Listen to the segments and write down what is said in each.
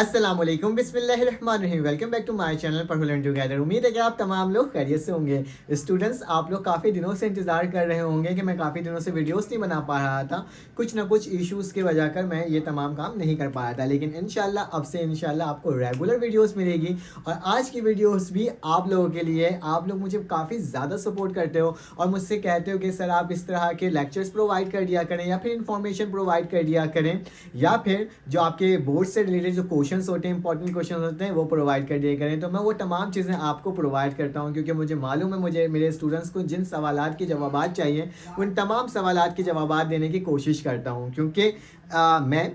अस्सलामुअलैकुम बिस्मिल्लाहिर्रहमानिर्रहीम। Welcome back to my channel Padho learn together. उम्मीद है कि आप तमाम लोग खैरियत से होंगे। स्टूडेंट्स, आप लोग काफ़ी दिनों से इंतज़ार कर रहे होंगे कि मैं काफ़ी दिनों से वीडियोस नहीं बना पा रहा था। कुछ ना कुछ इश्यूज़ की वजह कर मैं ये तमाम काम नहीं कर पाया था, लेकिन इंशाल्लाह अब से इंशाल्लाह आपको रेगुलर वीडियोस मिलेगी। और आज की वीडियोस भी आप लोगों के लिए। आप लोग मुझे काफ़ी ज़्यादा सपोर्ट करते हो और मुझसे कहते हो कि सर आप इस तरह के लेक्चर्स प्रोवाइड कर दिया करें या फिर इंफॉर्मेशन प्रोवाइड कर दिया करें, या फिर जो आपके बोर्ड से रिलेटेड जो क्वेश्चंस होते हैं, इंपॉर्टेंट क्वेश्चन होते हैं, वो प्रोवाइड कर दिया करें। तो मैं वो तमाम चीज़ें आपको प्रोवाइड करता हूँ, क्योंकि मुझे मालूम है मुझे मेरे स्टूडेंट्स को जिन सवालात के जवाबात चाहिए उन तमाम सवालात के जवाबात देने की कोशिश करता हूँ। क्योंकि मैं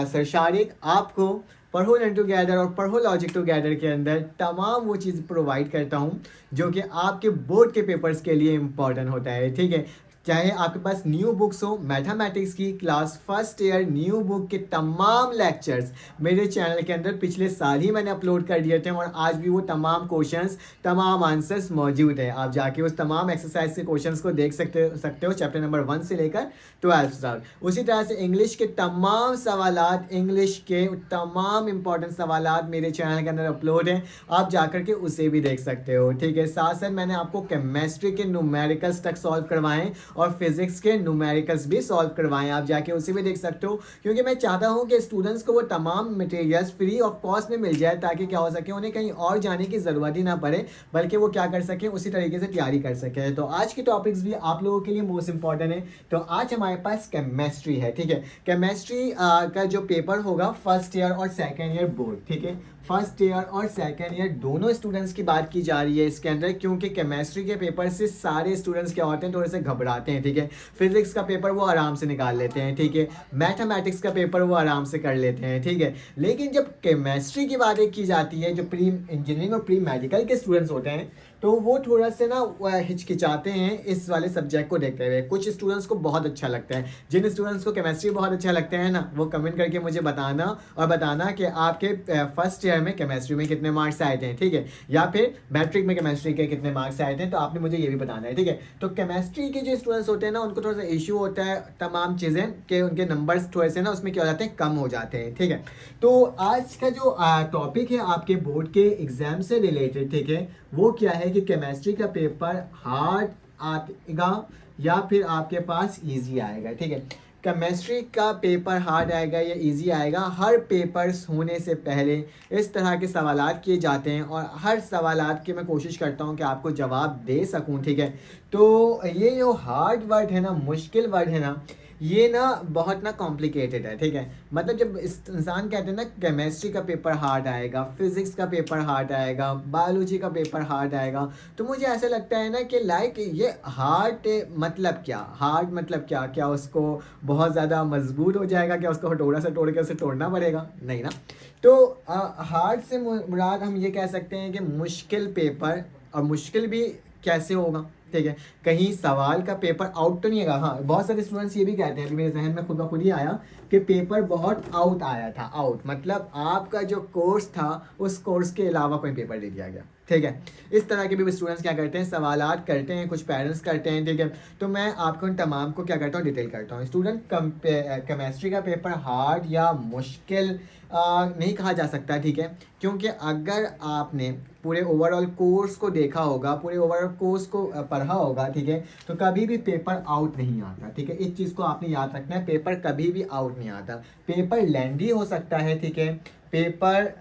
सर शारिक आपको पढ़ो लर्न टुगेदर और पढ़ो लॉजिक टुगेदर के अंदर तमाम वो चीज़ प्रोवाइड करता हूँ जो कि आपके बोर्ड के पेपर्स के लिए इम्पॉर्टेंट होता है। ठीक है, चाहे आपके पास न्यू बुक्स हो, मैथमेटिक्स की class first year new book के तमाम लेक्चर्स मेरे चैनल के अंदर पिछले साल ही मैंने अपलोड कर दिए थे और आज भी वो तमाम क्वेश्चंस तमाम आंसर्स मौजूद है। आप जाके उस तमाम एक्सरसाइज के क्वेश्चंस को देख सकते हो चैप्टर नंबर 1 से लेकर 12 तक। उसी तरह से इंग्लिश के तमाम सवालात, इंग्लिश के तमाम इंपॉर्टेंट सवालात मेरे चैनल के अंदर अपलोड हैं, आप जाकर के उसे भी देख सकते हो। ठीक है, साथ साथ मैंने आपको केमिस्ट्री के न्यूमेरिकल्स तक सॉल्व करवाएं और फिजिक्स के न्यूमेरिकल्स भी सॉल्व करवाएं, आप जाके उसे भी देख सकते हो। क्योंकि मैं चाहता हूं कि स्टूडेंट्स को वो तमाम मटेरियल्स फ्री ऑफ कॉस्ट में मिल जाए, ताकि क्या हो सके उन्हें कहीं और जाने की ज़रूरत ही ना पड़े, बल्कि वो क्या कर सकें उसी तरीके से तैयारी कर सकें। तो आज की टॉपिक्स भी आप लोगों के लिए मोस्ट इंपॉर्टेंट है। तो आज हमारे पास केमिस्ट्री है। ठीक है, केमिस्ट्री का जो पेपर होगा फर्स्ट ईयर और सेकेंड ईयर बोर्ड, ठीक है, फर्स्ट ईयर और सेकेंड ईयर दोनों स्टूडेंट्स की बात की जा रही है इसके अंदर, क्योंकि केमिस्ट्री के पेपर से सारे स्टूडेंट्स क्या होते हैं, थोड़े से घबराते हैं। ठीक है, फिजिक्स का पेपर वो आराम से निकाल लेते हैं, ठीक है, मैथमेटिक्स का पेपर वो आराम से कर लेते हैं, ठीक है, लेकिन जब केमिस्ट्री की बातें की जाती है, जो प्री इंजीनियरिंग और प्री मेडिकल के स्टूडेंट्स होते हैं, तो वो थोड़ा से ना हिचकिचाते हैं इस वाले सब्जेक्ट को देखते हुए। कुछ स्टूडेंट्स को बहुत अच्छा लगता है। जिन स्टूडेंट्स को केमिस्ट्री बहुत अच्छा लगता है ना, वो कमेंट करके मुझे बताना और बताना कि आपके फर्स्ट ईयर में केमिस्ट्री में कितने मार्क्स आए थे, ठीक है, या फिर मैट्रिक में केमिस्ट्री के कितने मार्क्स आए थे, तो आपने मुझे ये भी बताना है। ठीक है, तो केमिस्ट्री के जो स्टूडेंट्स होते हैं ना, उनको थोड़ा सा इशू होता है तमाम चीज़ें कि उनके नंबर्स थोड़े से ना उसमें क्या हो जाते हैं, कम हो जाते हैं। ठीक है, तो आज का जो टॉपिक है आपके बोर्ड के एग्जाम से रिलेटेड, ठीक है, वो क्या है कि केमिस्ट्री का पेपर हार्ड आएगा या फिर आपके पास इजी आएगा। ठीक है, केमिस्ट्री का पेपर हार्ड आएगा या इजी आएगा, हर पेपर्स होने से पहले इस तरह के सवालात किए जाते हैं और हर सवालात की मैं कोशिश करता हूं कि आपको जवाब दे सकूं। ठीक है, तो ये जो हार्ड वर्ड है ना, मुश्किल वर्ड है ना, ये ना बहुत ना कॉम्प्लिकेटेड है। ठीक है, मतलब जब इस इंसान कहते हैं ना केमिस्ट्री का पेपर हार्ड आएगा, फिजिक्स का पेपर हार्ड आएगा, बायोलॉजी का पेपर हार्ड आएगा, तो मुझे ऐसा लगता है ना कि लाइक ये हार्ड मतलब क्या, हार्ड मतलब क्या, क्या उसको बहुत ज़्यादा मजबूत हो जाएगा, क्या उसको हथौड़ा से तोड़ के उसे तोड़ना पड़ेगा, नहीं ना। तो हार्ड से मुराद हम ये कह सकते हैं कि मुश्किल पेपर, और मुश्किल भी कैसे होगा, ठीक है, कहीं सवाल का पेपर आउट तो नहीं आएगा। हाँ, बहुत सारे स्टूडेंट्स ये भी कहते हैं, अभी मेरे जहन में खुद ब खुद ही आया कि पेपर बहुत आउट आया था। आउट मतलब आपका जो कोर्स था उस कोर्स के अलावा कोई पेपर दे दिया गया। ठीक है, इस तरह के भी स्टूडेंट्स क्या करते हैं, सवालात करते हैं, कुछ पेरेंट्स करते हैं। ठीक है, तो मैं आपको उन तमाम को क्या करता हूँ, डिटेल करता हूँ। स्टूडेंट केमिस्ट्री का पेपर हार्ड या मुश्किल नहीं कहा जा सकता, ठीक है, क्योंकि अगर आपने पूरे ओवरऑल कोर्स को देखा होगा, पूरे ओवरऑल कोर्स को पढ़ा होगा, ठीक है, तो कभी भी पेपर आउट नहीं आता। ठीक है, इस चीज़ को आपने याद रखना है, पेपर कभी भी आउट नहीं आता। पेपर लेंदी हो सकता है, ठीक है, पेपर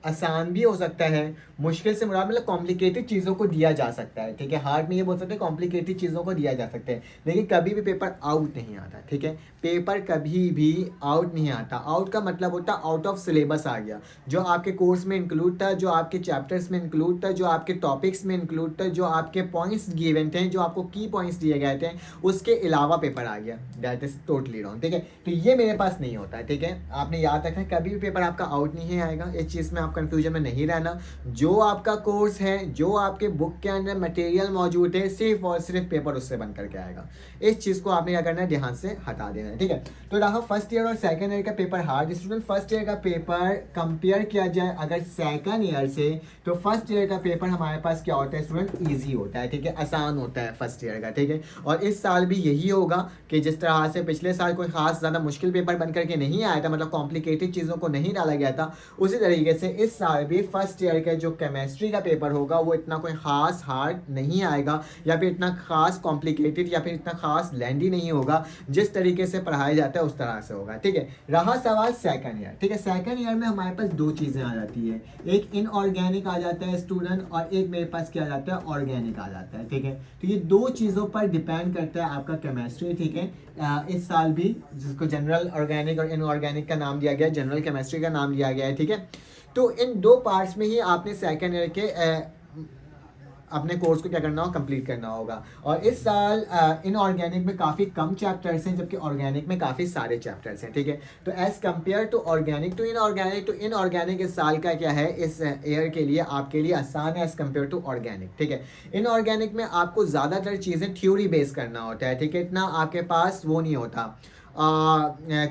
आसान भी हो सकता है, मुश्किल से मुराद मतलब कॉम्प्लिकेटेड चीज़ों को दिया जा सकता है। ठीक है, हार्ड में ये बोल सकते हैं कॉम्प्लिकेटेड चीज़ों को दिया जा सकता है, लेकिन कभी भी पेपर आउट नहीं आता। ठीक है, पेपर कभी भी आउट नहीं आता। आउट का मतलब होता है आउट ऑफ सिलेबस आ गया, जो आपके कोर्स में इंक्लूड था, जो आपके चैप्टर्स में इंक्लूड था, जो आपके टॉपिक्स में इंक्लूड था, जो आपके पॉइंट्स गिवन थे, जो आपको की पॉइंट्स दिए गए थे, उसके अलावा पेपर आ गया, दैट इज टोटली रॉन्ग। ठीक है, तो ये मेरे पास नहीं होता है। ठीक है, आपने याद रखना है, कभी भी पेपर आपका आउट नहीं आएगा, इस चीज़ में आप कन्फ्यूजन में नहीं रहना। जो आपका कोर्स है, जो आपके बुक के अंदर मटेरियल मौजूद है, सिर्फ और सिर्फ पेपर उससे बन करके आएगा। इस चीज़ को आपने क्या करना है, ध्यान से हटा देना है, ठीक है। तो रहा फर्स्ट ईयर और सेकंड ईयर का paper hard. Student first year का पेपर कंपेयर किया जाए अगर सेकंड ईयर से, तो फर्स्ट ईयर का पेपर हमारे पास क्या होता है स्टूडेंट, ईजी होता है, ठीक है, आसान होता है फर्स्ट ईयर का, ठीक है। और इस साल भी यही होगा कि जिस तरह से पिछले साल कोई खास ज़्यादा मुश्किल पेपर बन करके नहीं आया था, मतलब कॉम्प्लिकेटेड चीज़ों को नहीं डाला गया था, उसी तरीके से इस साल भी फर्स्ट ईयर का जो केमिस्ट्री का पेपर होगा वो इतना कोई खास हार्ड नहीं आएगा, या फिर इतना खास कॉम्प्लिकेटेड या फिर इतना खास लेंदी नहीं होगा। जिस तरीके से पढ़ाया जाता है उस तरह से होगा, ठीक है। रहा सवाल सेकंड ईयर, ठीक है। सेकंड ईयर में हमारे पास दो चीज़ें आ जाती है, एक इनऑर्गेनिक आ जाता है स्टूडेंट, और एक मेरे पास क्या आ जाता है, ऑर्गेनिक आ जाता है, ठीक है। तो ये दो चीज़ों पर डिपेंड करता है आपका केमिस्ट्री, ठीक है। इस साल भी जिसको जनरल ऑर्गेनिक और इनऑर्गेनिक का नाम दिया गया है, जनरल केमिस्ट्री का नाम दिया गया है, ठीक है। तो इन दो पार्ट्स में ही आपने सेकंड ईयर के अपने कोर्स को क्या करना होगा, कंप्लीट करना होगा। और इस साल इनऑर्गेनिक में काफ़ी कम चैप्टर्स हैं, जबकि ऑर्गेनिक में काफ़ी सारे चैप्टर्स हैं, ठीक है। तो as compare to organic to inorganic, तो इनऑर्गेनिक इस साल का क्या है, इस ईयर के लिए आपके लिए आसान है एज़ कम्पेयर टू ऑर्गेनिक, ठीक है। इनऑर्गेनिक में आपको ज़्यादातर चीज़ें थ्योरी बेस करना होता है, ठीक है। इतना आपके पास वो नहीं होता,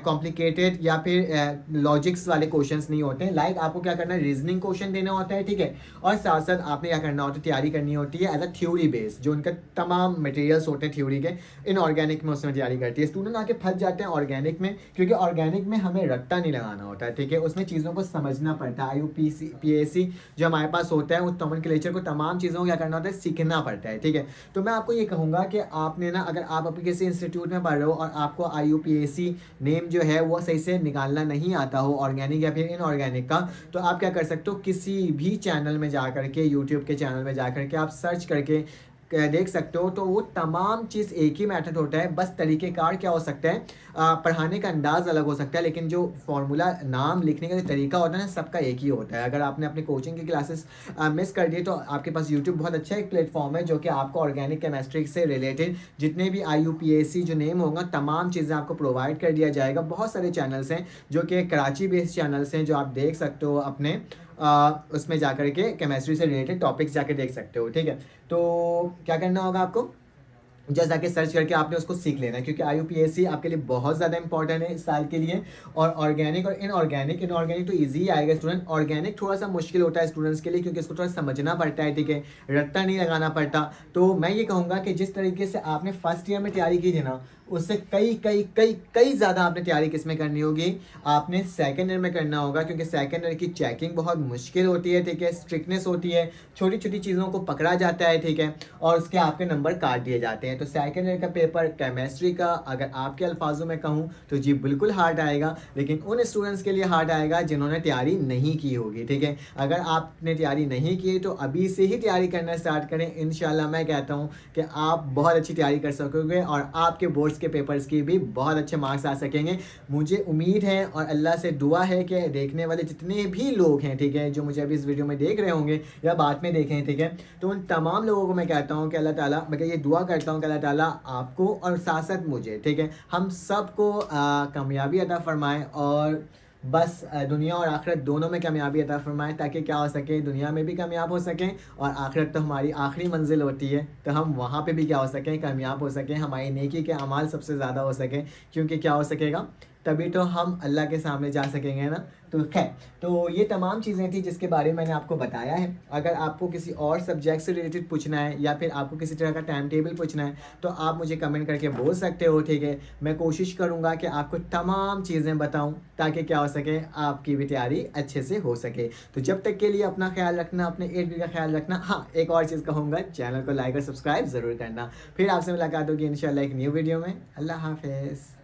कॉम्प्लिकेटेड या फिर लॉजिक्स वाले क्वेश्चंस नहीं होते हैं। लाइक आपको क्या करना है, रीजनिंग क्वेश्चन देना होता है, ठीक है। और साथ साथ आपने क्या करना होता है, तैयारी करनी होती है एज अ थ्योरी बेस, जो उनका तमाम मटेरियल्स होते हैं थ्योरी के, इनऑर्गेनिक में उसमें तैयारी करती है। स्टूडेंट आके फंस जाते हैं ऑर्गेनिक में, क्योंकि ऑर्गेनिक में हमें रट्टा नहीं लगाना होता है, ठीक है। उसमें चीज़ों को समझना पड़ता है। IUPAC जो हमारे पास होता है, उस नोमेनक्लेचर को, तमाम चीज़ों को क्या करना होता है, सीखना पड़ता है, ठीक है। तो मैं आपको ये कहूँगा कि आपने ना, अगर आप अपने किसी इंस्टीट्यूट में पढ़ रहे हो और आपको IUPAC नेम जो है वो सही से निकालना नहीं आता हो, ऑर्गेनिक या फिर इनऑर्गेनिक का, तो आप क्या कर सकते हो, किसी भी चैनल में जा करके, यूट्यूब के चैनल में जा करके आप सर्च करके देख सकते हो। तो वो तमाम चीज़ एक ही मेथड होता है, बस तरीक़ेकार क्या हो सकता है, पढ़ाने का अंदाज़ अलग हो सकता है, लेकिन जो फॉर्मूला, नाम लिखने का जो तरीका होता है ना, सबका एक ही होता है। अगर आपने अपनी कोचिंग की क्लासेस मिस कर दी, तो आपके पास यूट्यूब बहुत अच्छा एक प्लेटफॉर्म है, जो कि आपको ऑर्गेनिक केमिस्ट्री से रिलेटेड जितने भी IUPAC जो नेम होगा, तमाम चीज़ें आपको प्रोवाइड कर दिया जाएगा। बहुत सारे चैनल्स हैं जो कि कराची बेस्ड चैनल्स हैं, जो आप देख सकते हो अपने उसमें जा कर के केमिस्ट्री से रिलेटेड टॉपिक्स जाके देख सकते हो, ठीक है। तो क्या करना होगा आपको, जस्ट जाके सर्च करके आपने उसको सीख लेना है, क्योंकि IUPAC आपके लिए बहुत ज़्यादा इंपॉर्टेंट है इस साल के लिए। और ऑर्गेनिक और इनऑर्गेनिक तो इजी आएगा स्टूडेंट, ऑर्गेनिक थोड़ा सा मुश्किल होता है स्टूडेंट्स के लिए, क्योंकि इसको थोड़ा समझना पड़ता है, ठीक है, रट्टा नहीं लगाना पड़ता। तो मैं ये कहूँगा कि जिस तरीके से आपने फर्स्ट ईयर में तैयारी की थी ना, उससे कई कई कई कई ज़्यादा आपने तैयारी किस में करनी होगी, आपने सेकेंड ईयर में करना होगा, क्योंकि सेकेंड ईयर की चेकिंग बहुत मुश्किल होती है, ठीक है, स्ट्रिक्टनेस होती है, छोटी छोटी चीज़ों को पकड़ा जाता है, ठीक है, और उसके आपके नंबर काट दिए जाते हैं। तो सेकेंड ईयर का पेपर केमिस्ट्री का, अगर आपके अल्फाजों में कहूँ तो जी बिल्कुल हार्ड आएगा, लेकिन उन स्टूडेंट्स के लिए हार्ड आएगा जिन्होंने तैयारी नहीं की होगी, ठीक है। अगर आपने तैयारी नहीं की तो अभी से ही तैयारी करना स्टार्ट करें। इंशाल्लाह मैं कहता हूँ कि आप बहुत अच्छी तैयारी कर सकोगे और आपके बोर्ड्स के पेपर्स की भी बहुत अच्छे मार्क्स आ सकेंगे। मुझे उम्मीद है और अल्लाह से दुआ है कि देखने वाले जितने भी लोग हैं, ठीक है, जो मुझे अभी इस वीडियो में देख रहे होंगे या बाद में देखें, ठीक है, तो उन तमाम लोगों को मैं कहता हूँ कि अल्लाह ताला, मैं ये दुआ करता हूँ कि अल्लाह ताला आपको और साथ साथ मुझे, ठीक है, हम सबको कामयाबी अता फरमाए, और बस दुनिया और आखिरत दोनों में कामयाबी अता फरमाए, ताकि क्या हो सके, दुनिया में भी कामयाब हो सकें, और आखिरत तो हमारी आखिरी मंजिल होती है, तो हम वहाँ पे भी क्या हो सकें, कामयाब हो सकें, हमारी नेकी के अमाल सबसे ज़्यादा हो सकें, क्योंकि क्या हो सकेगा, तभी तो हम अल्लाह के सामने जा सकेंगे ना। तो खैर, तो ये तमाम चीज़ें थी जिसके बारे में मैंने आपको बताया है। अगर आपको किसी और सब्जेक्ट से रिलेटेड पूछना है या फिर आपको किसी तरह का टाइम टेबल पूछना है, तो आप मुझे कमेंट करके बोल सकते हो, ठीक है। मैं कोशिश करूँगा कि आपको तमाम चीज़ें बताऊँ, ताकि क्या हो सके, आपकी भी तैयारी अच्छे से हो सके। तो जब तक के लिए अपना ख्याल रखना, अपने इर्द गिर्द का ख्याल रखना। हाँ, एक और चीज़ कहूँगा, चैनल को लाइक और सब्सक्राइब ज़रूर करना। फिर आपसे मुलाकात होगी इंशाल्लाह एक न्यू वीडियो में। अल्लाह हाफिज़।